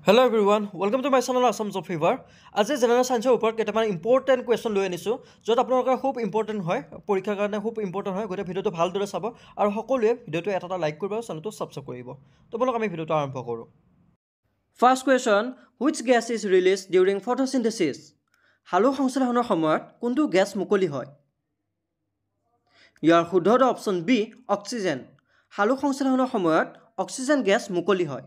Hello everyone, welcome to my channel Assam Job Fever. আজি general সায়েন্সৰ ওপৰত কেইটামান important question লৈ আনিছোঁ য'ত আপোনালোকৰ খুব ইম্পৰ্টেণ্ট হয় পৰীক্ষাৰ কাৰণে খুব ইম্পৰ্টেণ্ট হয় গতিকে ভিডিঅ'টো ভালদৰে চাব আৰু সকলোৱে ভিডিঅ'টো এটা লাইক কৰিব আৰু চেনেলটো ছাবস্ক্ৰাইব কৰিব তো বলক আমি ভিডিঅ'টো আৰম্ভ কৰোঁ first question which gas is release during photosynthesis সালোক সংশ্লেষণৰ সময়ত কোনটো গেছ মুকলি হয় ইয়াৰ শুদ্ধ অপশ্যন বি অক্সিজেন সালোক সংশ্লেষণৰ সময়ত অক্সিজেন গেছ মুকলি হয়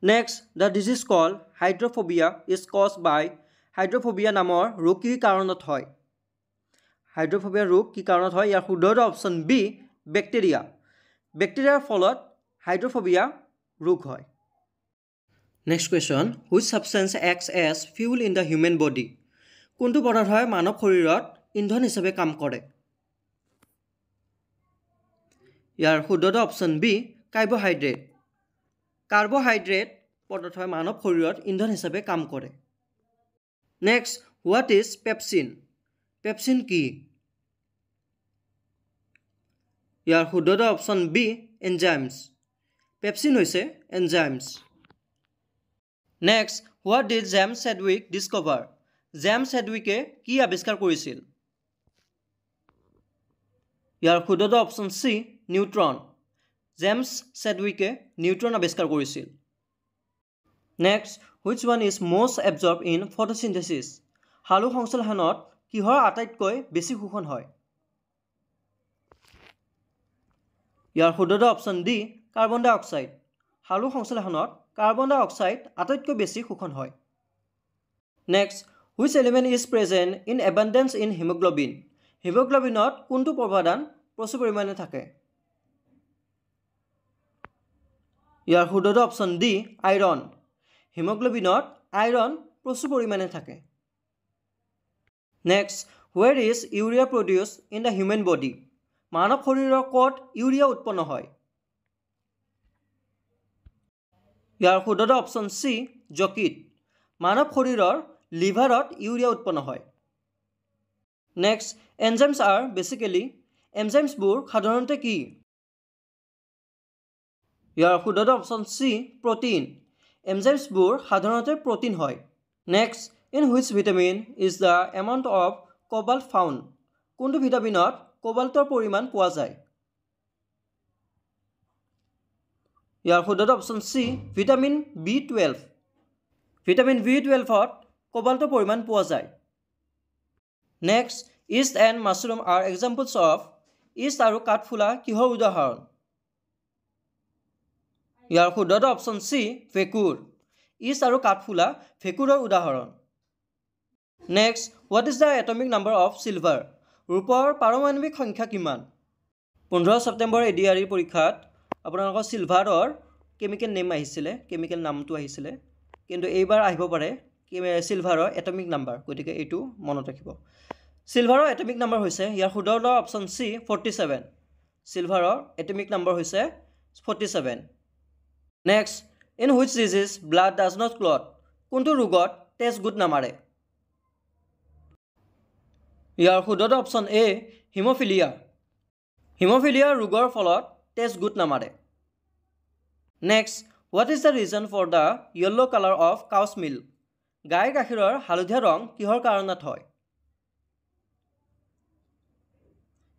Next, the disease called hydrophobia is caused by hydrophobia নামৰ ৰোগ কি কাৰণত হয় হাইড্ৰোফোবিয়া ৰোগ কি কাৰণত হয় ইয়াৰ শুদ্ধ অপশ্যন বি বেক্টেৰিয়া বেক্টেৰিয়াৰ ফলত হাইড্ৰোফোবিয়া ৰোগ হয় next question which substance acts as fuel in the human body কোনটো পদাৰ্থই মানৱ শৰীৰত ইন্ধন হিচাপে কাম কৰে ইয়াৰ শুদ্ধ অপশ্যন বি কাৰ্বহাইড্ৰেট কাৰ্বহাইড্ৰেট পদাৰ্থই মানৱ শৰীৰত ইন্ধন হিচাপে কাম কৰে next what is pepsin pepsin কি ইয়াৰ শুদ্ধ অপশ্যন বি এনজাইমছ পেপচিন হৈছে enzymes next what did James Chadwick discover James চেডউইকে কি আৱিষ্কাৰ কৰিছিল ইয়াৰ শুদ্ধ অপশ্যন চি নিউট্ৰন জেমছ চেডউইকে নিউট্ৰন আৱিষ্কাৰ কৰিছিল next which one is most absorb in photosynthesis সালোক সংশ্লেষণত কিহৰ আটাইতকৈ বেছি শোষণ হয় ইয়াৰ শুদ্ধ অপশ্যন ডি কাৰ্বন ডাই অক্সাইড সালোক সংশ্লেষণত কাৰ্বন ডাই অক্সাইড আটাইতকৈ বেছি শোষণ হয় next which element is present in abundance in haemoglobin হিমোগ্ল'বিনত কোনটো উপাদান প্ৰচুৰ পৰিমাণে থাকে ইয়াৰ শুদ্ধ অপশ্যন ডি আইৰণ হিমোগ্ল'বিনত আইৰণ প্ৰচুৰ পৰিমাণে থাকে next where is urea produce in the human body মানৱ শৰীৰৰ ক'ত ইউৰিয়া উৎপন্ন হয় ইয়াৰ শুদ্ধ অপশ্যন চি যকৃত মানৱ শৰীৰৰ লিভাৰত ইউৰিয়া উৎপন্ন হয় নেক্সট এনজাইমছ আৰ বেচিকেলি এনজাইমছবোৰ সাধাৰণতে কি ইয়াৰ শুদ্ধ অপশ্যন চি প্ৰটিন এনজাইমছবোৰ সাধাৰণতে প্ৰটিন হয় next in which vitamin is the amount of cobalt found কোনটো ভিটামিনত কোবাল্টৰ পৰিমাণ পোৱা যায় ইয়াৰ শুদ্ধ option C vitamin B12 vitamin B12ত কোবাল্টৰ পৰিমাণ পোৱা যায় next yeast and mushroom are examples of yeast আৰু কাঠফুলা কিহৰ উদাহৰণ ইয়াৰ শুদ্ধ অপশ্যন চি ভেঁকুৰ ইষ্ট আৰু কাঠফুলা ভেঁকুৰৰ উদাহৰণ next what is the atomic number of silver ৰূপৰ পাৰমাণৱিক সংখ্যা কিমান 15 ছেপ্টেম্বৰ এডিআৰইৰ পৰীক্ষাত আপোনালোকৰ চিলভাৰৰ কেমিকেল নেম আহিছিলে কেমিকেল নামটো আহিছিলে কিন্তু এইবাৰ আহিব পাৰে চিলভাৰৰ এটমিক নাম্বাৰ গতিকে এইটো মনত ৰাখিব চিলভাৰৰ এটমিক নাম্বাৰ হৈছে ইয়াৰ শুদ্ধ অপশ্যন চি 47 চিলভাৰৰ এটমিক নাম্বাৰ হৈছে 47 next in which disease blood does not clot কোনটো ৰোগত তেজ গোট নামাৰে ইয়াৰ শুদ্ধ অপশ্যন এ হিম'ফিলিয়া হিম'ফিলিয়া ৰোগৰ ফলত তেজ গোট নামাৰে next what is the reason for the yellow' colour of cow's milk গাইৰ গাখীৰৰ হালধীয়া ৰং কিহৰ কাৰণত হয়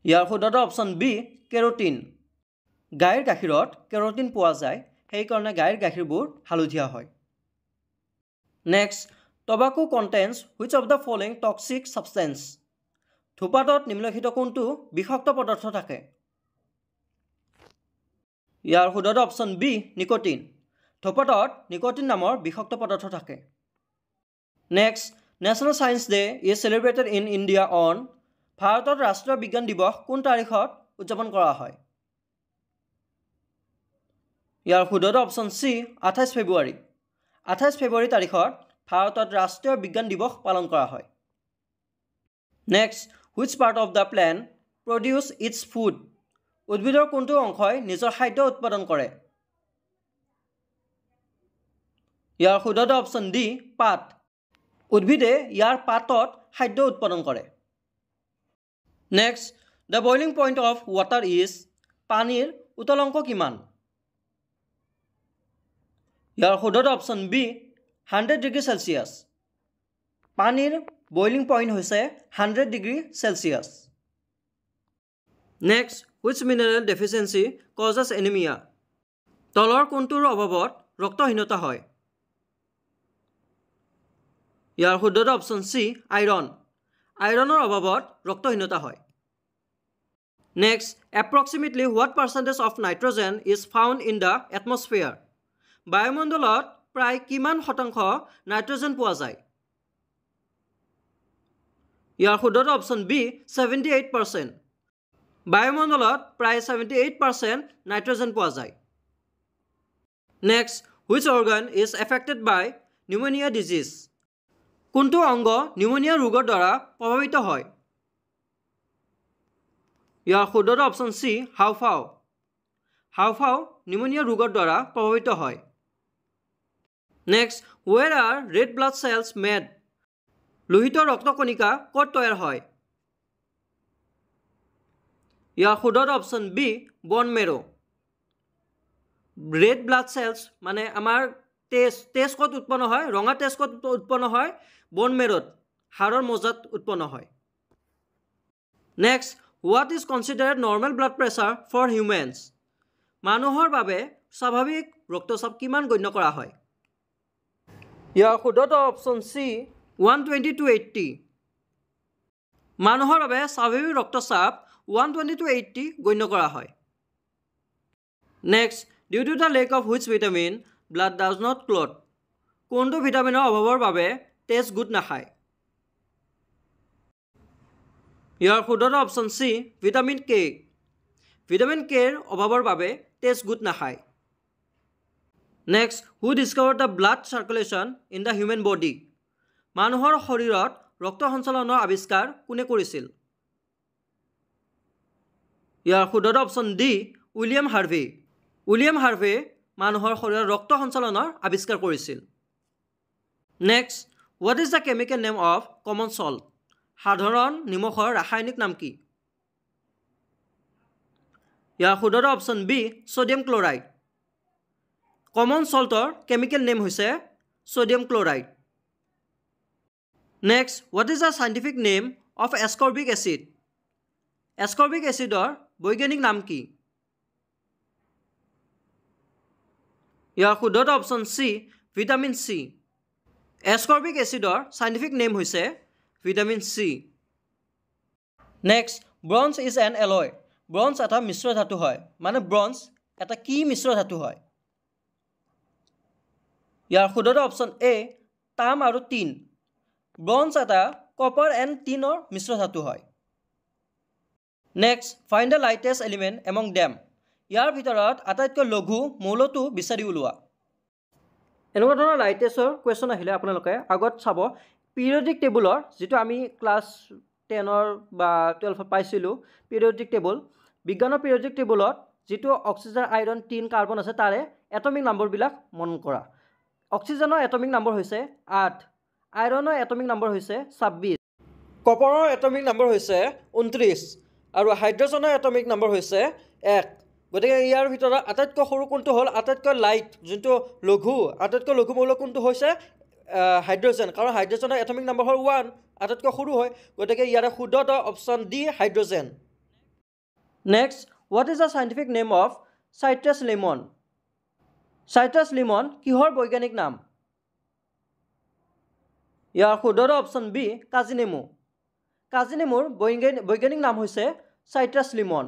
ইয়াৰ শুদ্ধ অপশ্যন বি কেৰটিন গাইৰ গাখীৰত কেৰটিন পোৱা যায় সেইকাৰণে গাইৰ গাখীৰবোৰ হালধীয়া হয় next tobacco contains which of the following toxic substance ধূপাতত নিম্নলিখিত কোনটো বিষাক্ত পদাৰ্থ থাকে ইয়াৰ শুদ্ধ অপশ্যন বি নিকোটিন ধূপাতত নিকোটিন নামৰ বিষাক্ত পদাৰ্থ থাকে next national science day is celebrated in India on ভাৰতত ৰাষ্ট্ৰীয় বিজ্ঞান দিৱস কোন তাৰিখত উদযাপন কৰা হয় ইয়াৰ শুদ্ধ অপশ্যন চি 28 ফেব্ৰুৱাৰী 28 ফেব্ৰুৱাৰী তাৰিখত ভাৰতত ৰাষ্ট্ৰীয় বিজ্ঞান দিৱস পালন কৰা হয় next which part of the plant produces its food উদ্ভিদৰ কোনটো অংশই নিজৰ খাদ্য উৎপাদন কৰে ইয়াৰ শুদ্ধ অপশ্যন ডি পাত উদ্ভিদে ইয়াৰ পাতত খাদ্য উৎপাদন কৰে next the boiling point of water is পানীৰ উতলাংক কিমান ইয়াৰ শুদ্ধটো অপশ্যন বি 100 ডিগ্ৰী চেলচিয়াছ পানীৰ বইলিং পইণ্ট হৈছে 100 degree Celsius next which mineral deficiency causes anaemia তলৰ কোনটোৰ অভাৱত ৰক্তহীনতা হয় ইয়াৰ শুদ্ধটো অপশ্যন চি আইৰণ আইৰণৰ অভাৱত ৰক্তহীনতা হয় next approximately what percentage of nitrogen is found in the atmosphere বায়ুমণ্ডলত প্ৰায় কিমান শতাংশ নাইট্ৰজেন পোৱা যায় ইয়াৰ শুদ্ধটো অপশ্যন বি 78% বায়ুমণ্ডলত প্ৰায় 78% নাইট্ৰজেন পোৱা যায় next which organ is affected by pneumonia disease কোনটো অংগ নিউমনিয়া ৰোগৰ দ্বাৰা প্ৰভাৱিত হয় ইয়াৰ শুদ্ধটো অপশ্যন চি হাওঁফাওঁ হাওঁফাওঁ নিউমনিয়া ৰোগৰ দ্বাৰা প্ৰভাৱিত হয় next where are red blood cells made লোহিত ৰক্তকণিকা ক'ত তৈয়াৰ হয় ইয়াৰ শুদ্ধটো অপশ্যন বি বন মেৰো ৰেড ব্লাড চেলছ মানে আমাৰ তেজ ক'ত উৎপন্ন হয় ৰঙা তেজ ক'ত উৎপন্ন হয় বন মেৰোত হাড়ৰ মজাত উৎপন্ন হয় next what is considered normal blood pressure for humans মানুহৰ বাবে স্বাভাৱিক ৰক্তচাপ কিমান গণ্য কৰা হয় ইয়াৰ শুদ্ধটো অপশ্যন চি 120 to 80 মানুহৰ বাবে স্বাভাৱিক ৰক্তচাপ 120 to 80 গণ্য কৰা হয় next due to the lack of which vitamin blood does not clot কোনটো ভিটামিনৰ অভাৱৰ বাবে তেজ গোট নাখায় ইয়াৰ শুদ্ধটো option C vitamin K vitamin কেৰ অভাৱৰ বাবে তেজ গোট নাখায় next who discovered the blood circulation in the human body মানুহৰ শৰীৰত ৰক্ত সঞ্চালনৰ আৱিষ্কাৰ কোনে কৰিছিল ইয়াৰ শুদ্ধটো অপশ্যন ডি উইলিয়াম হাৰ্ভে মানুহৰ শৰীৰত ৰক্ত সঞ্চালনৰ আৱিষ্কাৰ কৰিছিল next what is the chemical name of common salt সাধাৰণ নিমখৰ ৰাসায়নিক নাম কি ইয়াৰ শুদ্ধটো option B sodium chloride common সল্টৰ কেমিকেল নেম হৈছে sodium chloride next what is the scientific name of ascorbic acid ascorbic এচিডৰ বৈজ্ঞানিক নাম কি ইয়াৰ শুদ্ধটো option C vitamin C ascorbic এচিডৰ চাইণ্টিফিক নেম হৈছে vitamin C next bronze is an alloy bronze এটা মিশ্ৰ ধাতু হয় মানে ব্ৰঞ্জ এটা কি মিশ্ৰ ধাতু হয় ইয়াৰ শুদ্ধটো অপশ্যন এ তাম আৰু টিন ব্ৰঞ্জ এটা কপাৰ এণ্ড টিনৰ মিশ্ৰ ধাতু হয় next find the lightest element among them ইয়াৰ ভিতৰত আটাইতকৈ লঘু মৌলটো বিচাৰি উলিওৱা এনেকুৱা ধৰণৰ লাইটেষ্টৰ কুৱেশ্যন আহিলে আপোনালোকে আগত চাব পিৰিয়ডিক টেবুলৰ যিটো আমি ক্লাছ 10 বা 12 পাইছিলোঁ পিৰিয়ডিক টেবুল বিজ্ঞানৰ পিৰিয়ডিক টেবুলত যিটো অক্সিজেন আইৰণ টিন কাৰ্বন আছে তাৰে এটমিক নম্বৰবিলাক মন কৰা অক্সিজেনৰ এটমিক নম্বৰ হৈছে 8 আইৰণৰ এটমিক নম্বৰ হৈছে 26 কপাৰৰ এটমিক নম্বৰ হৈছে 29 আৰু হাইড্ৰজেনৰ এটমিক নম্বৰ হৈছে 1 গতিকে ইয়াৰ ভিতৰত আটাইতকৈ সৰু কোনটো হ'ল আটাইতকৈ লাইট যোনটো আটাইতকৈ লঘু মৌল কোনটো হৈছে হাইড্ৰজেন কাৰণ হাইড্ৰজেনৰ এটমিক নম্বৰ হ'ল 1 আটাইতকৈ সৰু হয় গতিকে ইয়াৰে শুদ্ধটো option D hydrogen next what is the scientific name of citrus lemon কিহৰ বৈজ্ঞানিক নাম ইয়াৰ শুদ্ধটো অপশ্যন বি কাজি নেমুৰ বৈজ্ঞানিক নাম হৈছে citrus lemon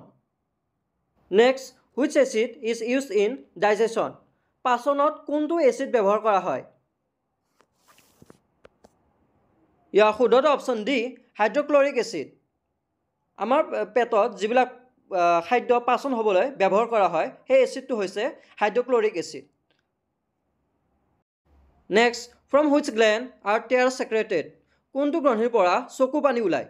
next which acid is use in digestion পাচনত কোনটো এচিড ব্যৱহাৰ কৰা হয় ইয়াৰ শুদ্ধটো অপশ্যন ডি হাইড্ৰক্লৰিক এচিড আমাৰ পেটত যিবিলাক খাদ্য পাচন হ'বলৈ ব্যৱহাৰ কৰা হয় সেই এচিডটো হৈছে hydrochloric acid next from which gland are tear secreted কোনটো গ্ৰন্থিৰ পৰা চকু পানী ওলায়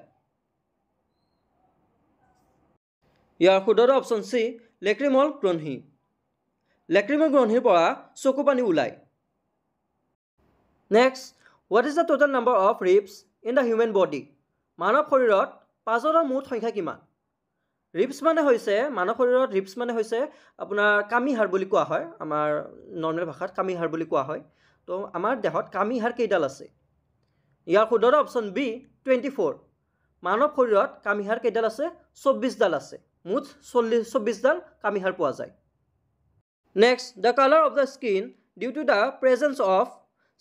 ইয়াৰ শুদ্ধটো অপশ্যন চি লেক্ৰিমল গ্ৰন্থিৰ পৰা চকু পানী ওলায় next what is the total number of ribs in the human body মানৱ শৰীৰত পাঁজৰৰ মুঠ সংখ্যা কিমান ৰিবছ মানে হৈছে মানৱ শৰীৰত ৰিবছ মানে হৈছে আপোনাৰ কামি হাড় বুলি কোৱা হয়, আমাৰ নৰ্মেল ভাষাত কামি হাড় বুলি কোৱা হয়। তো আমাৰ দেহত কামি হাড় কেইডাল আছে? ইয়াৰ শুদ্ধ অপশ্যন বি 24। মানৱ শৰীৰত কামি হাড় কেইডাল আছে? 24ডাল আছে। মুঠ 24ডাল কামি হাড় পোৱা যায়। Next, the colour of the skin due to the presence of,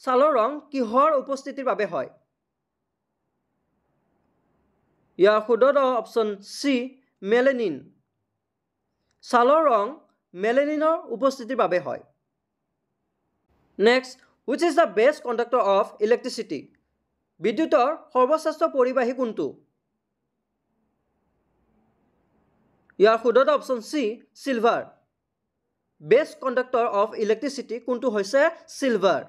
ছালৰ ৰং কিহৰ উপস্থিতিৰ বাবে হয়? ইয়াৰ শুদ্ধ অপশ্যন চি মেলেনিন। ছালৰ ৰং মেলেনিনৰ উপস্থিতিৰ বাবে হয়। Next, which is the best conductor of electricity? বিদ্যুতৰ সৰ্বশ্ৰেষ্ঠ পৰিবাহী কোনটো? ইয়াৰ শুদ্ধ option C silver. Best conductor of electricity কোনটো হৈছে? Silver.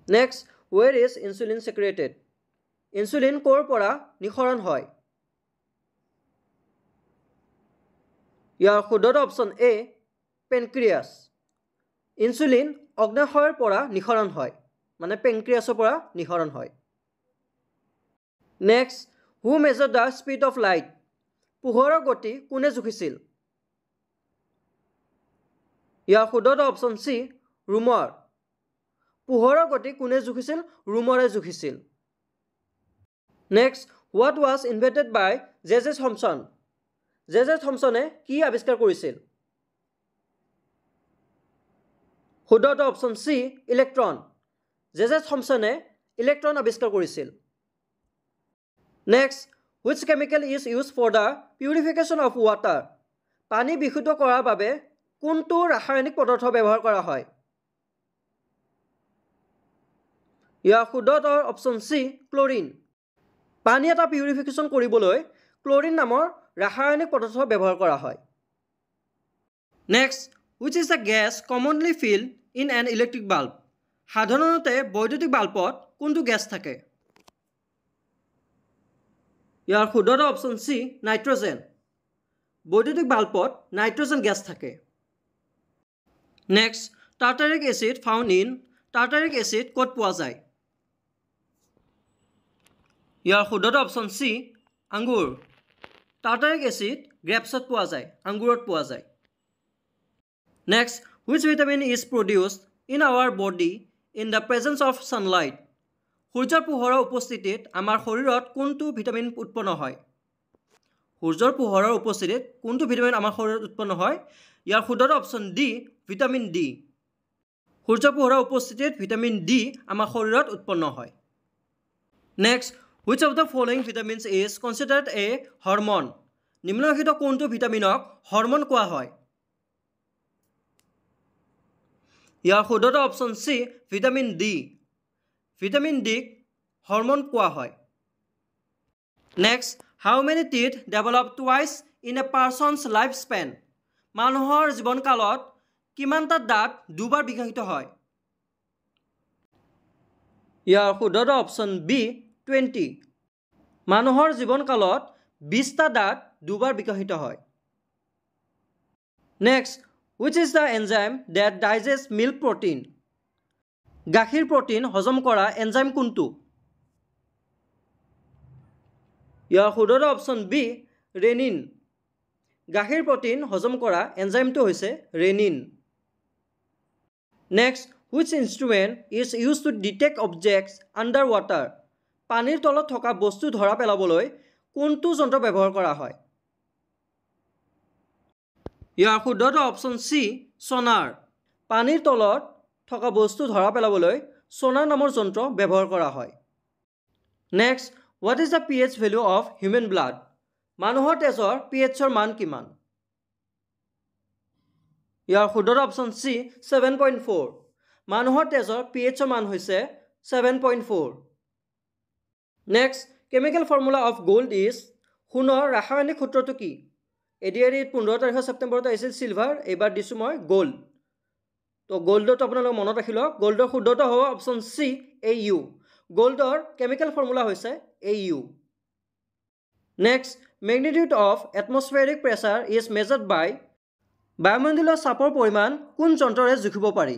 Next, where is insulin secreted? Insulin ক'ৰ পৰা নিঃসৰণ হয়? ইয়াৰ শুদ্ধ অপশ্যন এ পেনক্ৰিয়াছ। ইনচুলিন অগ্নাশয়ৰ পৰা নিঃসৰণ হয়, মানে পেনক্ৰিয়াছৰ পৰা নিঃসৰণ হয়। Next, who measure the speed of light? পোহৰৰ গতি কোনে জুখিছিল? ইয়াৰ শুদ্ধ অপশ্যন চি ৰুমৰ। পোহৰৰ গতি কোনে জুখিছিল? ৰুমৰে জুখিছিল। Next, what was invented by J J Thomson? J J থমছনে কি আৱিষ্কাৰ কৰিছিল? শুদ্ধ option C electron. J J থমছনে ইলেক্ট্ৰন আৱিষ্কাৰ কৰিছিল। Next, which chemical is use for the purification of water? পানী বিশুদ্ধ কৰাৰ বাবে কোনটো ৰাসায়নিক পদাৰ্থ ব্যৱহাৰ কৰা হয়? ইয়াৰ শুদ্ধ অপশ্যন চি ক্লৰিন। পানী এটা পিউৰিফিকেশ্যন কৰিবলৈ ক্লৰিন নামৰ ৰাসায়নিক পদাৰ্থ ব্যৱহাৰ কৰা হয়। Next, which is the gas commonly field in an electric bulb? সাধাৰণতে বৈদ্যুতিক বাল্বত কোনটো গেছ থাকে? ইয়াৰ শুদ্ধ অপশ্যন চি নাইট্ৰজেন। বৈদ্যুতিক বাল্বত নাইট্ৰজেন গেছ থাকে। Next, tartaric acid found in, tartaric acid ক'ত পোৱা যায়? ইয়াৰ শুদ্ধ অপশ্যন চি আঙুৰ। টাৰ্টাৰিক এচিড গ্ৰেপছত পোৱা যায়, আঙুৰত পোৱা যায়। Next, which vitamin is produced in our body in the presence of sunlight? সূৰ্যৰ পোহৰৰ উপস্থিতিত আমাৰ শৰীৰত কোনটো ভিটামিন উৎপন্ন হয়? সূৰ্যৰ পোহৰৰ উপস্থিতিত কোনটো ভিটামিন আমাৰ শৰীৰত উৎপন্ন হয়? ইয়াৰ শুদ্ধ অপশ্যন ডি ভিটামিন ডি। সূৰ্যৰ পোহৰৰ উপস্থিতিত ভিটামিন ডি আমাৰ শৰীৰত উৎপন্ন হয়। Next, which of the following vitamins is considered a hormone? নিম্নলিখিত কোনটো ভিটামিনক হৰমন কোৱা হয়? ইয়াৰ শুদ্ধ option C vitamin D. Vitamin ডিক হৰমন কোৱা হয়। Next, how many teeth develop twice in a person's life span? মানুহৰ জীৱনকালত কিমানটা দাঁত দুবাৰ বিকশিত হয়? ইয়াৰ শুদ্ধ অপশ্যন বি 20। মানুহৰ জীৱনকালত 20টা দাঁত দুবাৰ বিকশিত হয়। Next, which is the enzyme that digest milk protein? গাখীৰ প্ৰটিন হজম কৰা এনজাইম কোনটো? ইয়াৰ শুদ্ধ অপশ্যন বি ৰেনিন। গাখীৰ প্ৰটিন হজম কৰা এনজাইমটো হৈছে rennin. Next, which instrument is use to detect objects under water? পানীৰ তলত থকা বস্তু ধৰা পেলাবলৈ কোনটো যন্ত্ৰ ব্যৱহাৰ কৰা হয়? ইয়াৰ শুদ্ধ অপশ্যন চি ছনাৰ। পানীৰ তলত থকা বস্তু ধৰা পেলাবলৈ ছনাৰ নামৰ যন্ত্ৰ ব্যৱহাৰ কৰা হয়। Next, what is the pH value of human blood? মানুহৰ তেজৰ pHৰ মান কিমান? ইয়াৰ শুদ্ধ অপশ্যন চি 7.4। মানুহৰ তেজৰ pHৰ মান হৈছে 7.4। Next, chemical formula of gold is, সোণৰ ৰাসায়নিক সূত্ৰটো কি? এডিআৰিত 15 তাৰিখৰ ছেপ্টেম্বৰত আহিছিল চিলভাৰ, এইবাৰ দিছোঁ মই গ'ল্ড। তো গ'ল্ডটো আপোনালোকে মনত ৰাখি লওক। গ'ল্ডৰ শুদ্ধটো হ'ব অপশ্যন চি AU। গ'ল্ডৰ কেমিকেল ফৰ্মুলা হৈছে AU। Next, magnitude of atmospheric pressure is measured by, বায়ুমণ্ডলীয় চাপৰ পৰিমাণ কোন যন্ত্ৰৰে জুখিব পাৰি?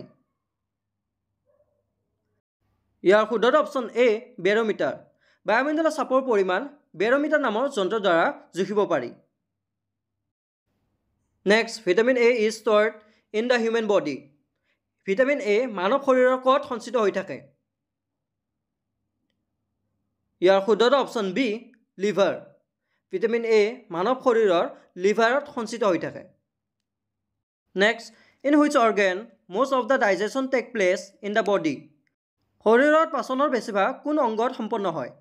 ইয়াৰ শুদ্ধ অপশ্যন এ বেৰমিটাৰ। বায়ুমণ্ডলীয় চাপৰ পৰিমাণ বেৰমিটাৰ নামৰ যন্ত্ৰৰ দ্বাৰা জুখিব পাৰি। Next, vitamin A is stored in the human body. Vitamin A মানৱ শৰীৰৰ ক'ত সঞ্চিত হৈ থাকে? ইয়াৰ শুদ্ধ option B liver. Vitamin A মানৱ শৰীৰৰ লিভাৰত সঞ্চিত হৈ থাকে। Next, in which organ most of the digestion take place in the body? শৰীৰত পাচনৰ বেছিভাগ কোন অংগত সম্পন্ন হয়?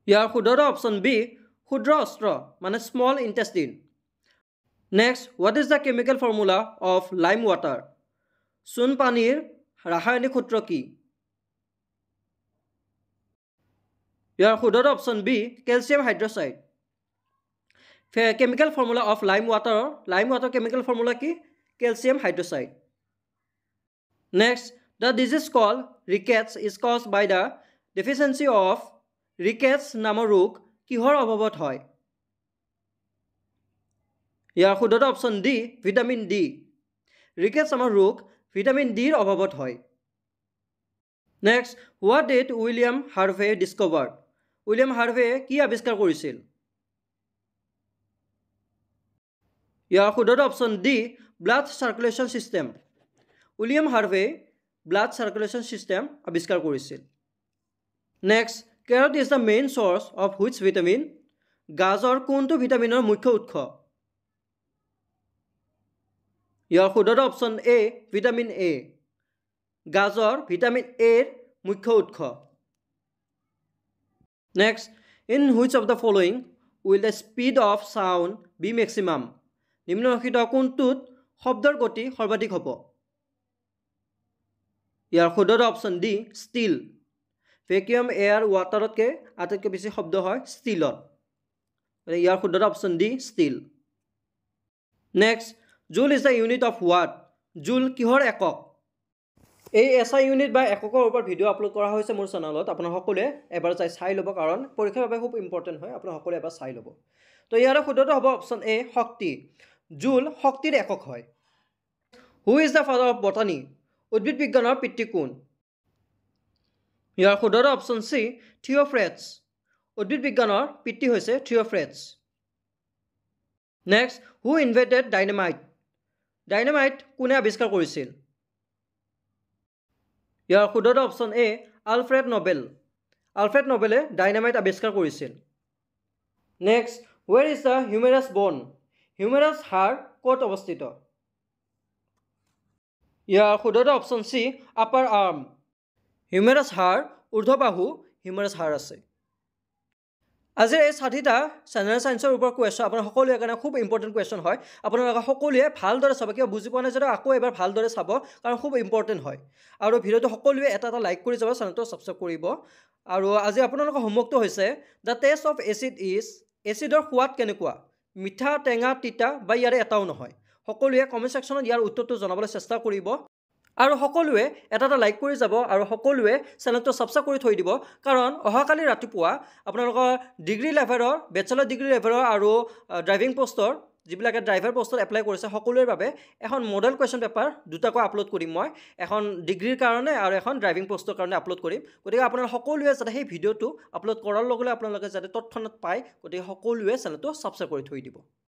ইয়াৰ শুদ্ধ অপশ্যন বি ক্ষুদ্ৰ অস্ত্ৰ মানে small ইণ্টেষ্টিন। Next, what is the chemical formula of lime water? চূণ পানীৰ ৰাসায়নিক সূত্ৰ কি? ইয়াৰ শুদ্ধ option B calcium hydroxide. Chemical formula of lime water chemical formula কি? Calcium hydroxide. Next, the disease called rickets is caused by the deficiency of rickets নামৰ ৰোগ কিহৰ অভাৱত হয়? ইয়াৰ শুদ্ধ option D vitamin D. Rickets নামৰ ৰোগ ভিটামিন ডিৰ অভাৱত হয়। Next, what did William Harvey discover? William Harvey কি আৱিষ্কাৰ কৰিছিল? ইয়াৰ শুদ্ধ option D blood circulation system. William Harvey blood circulation system আৱিষ্কাৰ কৰিছিল। Next, carrot is the main source of which vitamin? গাজৰ কোনটো ভিটামিনৰ মুখ্য উৎস? ইয়াৰ শুদ্ধ অপশ্যন এ ভিটামিন এ। গাজৰ ভিটামিন এৰ মুখ্য উৎস। Next, in which of the following will the speed of sound be maximum? নিম্নলিখিত কোনটোত শব্দৰ গতি সৰ্বাধিক হ'ব? ইয়াৰ শুদ্ধ option D steel. Vacuum air ৱাটাৰতকৈ আটাইতকৈ বেছি শব্দ হয় ষ্টিলত। ইয়াৰ শুদ্ধ option D steel. Next, joule is the unit of what? Joule কিহৰ একক? এই এছআই ইউনিট বা এককৰ ওপৰত ভিডিঅ' আপলোড কৰা হৈছে মোৰ চেনেলত। আপোনাৰ সকলোৱে এবাৰ চাই ল'ব, কাৰণ পৰীক্ষাৰ বাবে খুব ইম্পৰ্টেণ্ট হয়। আপোনাৰ সকলোৱে এবাৰ চাই ল'ব। তো ইয়াৰ শুদ্ধটো হ'ব অপশ্যন এ শক্তি। জুল শক্তিৰ একক হয়। Who is the father of botany? উদ্ভিদ বিজ্ঞানৰ পিতৃ কোন? ইয়াৰ শুদ্ধ অপশ্যন চি থিঅ'ফ্ৰেটছ। উদ্ভিদ বিজ্ঞানৰ পিতৃ হৈছে Theophrastus. Next, who invented dynamite? Dynamite কোনে আৱিষ্কাৰ কৰিছিল? ইয়াৰ শুদ্ধ option A Alfred Nobel. Alfred নবেলে ডাইনামাইট আৱিষ্কাৰ কৰিছিল। Next, where is the humerus bone? Humerus হাড় ক'ত অৱস্থিত? ইয়াৰ শুদ্ধ option C upper arm. Humerus হাড় ঊৰ্ধ্ববাহু হিউমেৰাছ হাড় আছে। আজিৰ এই 60টা জেনেৰেল ছায়েন্সৰ ওপৰত কুৱেশ্যন আপোনাৰ সকলোৰে কাৰণে খুব ইম্পৰ্টেণ্ট কুৱেশ্যন হয়। আপোনালোকে সকলোৱে ভালদৰে চাব। কিবা বুজি পোৱা নাই যদি আকৌ এবাৰ ভালদৰে চাব, কাৰণ খুব ইম্পৰ্টেণ্ট হয়। আৰু ভিডিঅ'টো সকলোৱে এটা লাইক কৰি যাব, চেনেলটো ছাবস্ক্ৰাইব কৰিব। আৰু আজি আপোনালোকৰ হোমৱৰ্কটো হৈছে the taste of acid is. এচিডৰ সোৱাদ কেনেকুৱা? মিঠা, টেঙা, তিতা বা ইয়াৰে এটাও নহয়? সকলোৱে কমেণ্ট ছেকশ্যনত ইয়াৰ উত্তৰটো জনাবলৈ চেষ্টা কৰিব। আৰু সকলোৱে এটা লাইক কৰি যাব আৰু সকলোৱে চেনেলটো ছাবস্ক্ৰাইব কৰি থৈ দিব, কাৰণ অহাকালি ৰাতিপুৱা আপোনালোকৰ ডিগ্ৰী লেভেলৰ, বেচেলৰ ডিগ্ৰী লেভেলৰ আৰু ড্ৰাইভিং পষ্টৰ যিবিলাকে ড্ৰাইভাৰ পষ্টত এপ্লাই কৰিছে সকলোৰে বাবে এখন মডেল কুৱেশ্যন পেপাৰ দুটাকৈ আপলোড কৰিম মই। এখন ডিগ্ৰীৰ কাৰণে আৰু এখন ড্ৰাইভিং পষ্টৰ কাৰণে আপলোড কৰিম। গতিকে আপোনালোকে সকলোৱে যাতে সেই ভিডিঅ'টো আপলোড কৰাৰ লগে লগে আপোনালোকে যাতে তৎক্ষণাত পায়, গতিকে সকলোৱে চেনেলটো ছাবস্ক্ৰাইব কৰি থৈ দিব।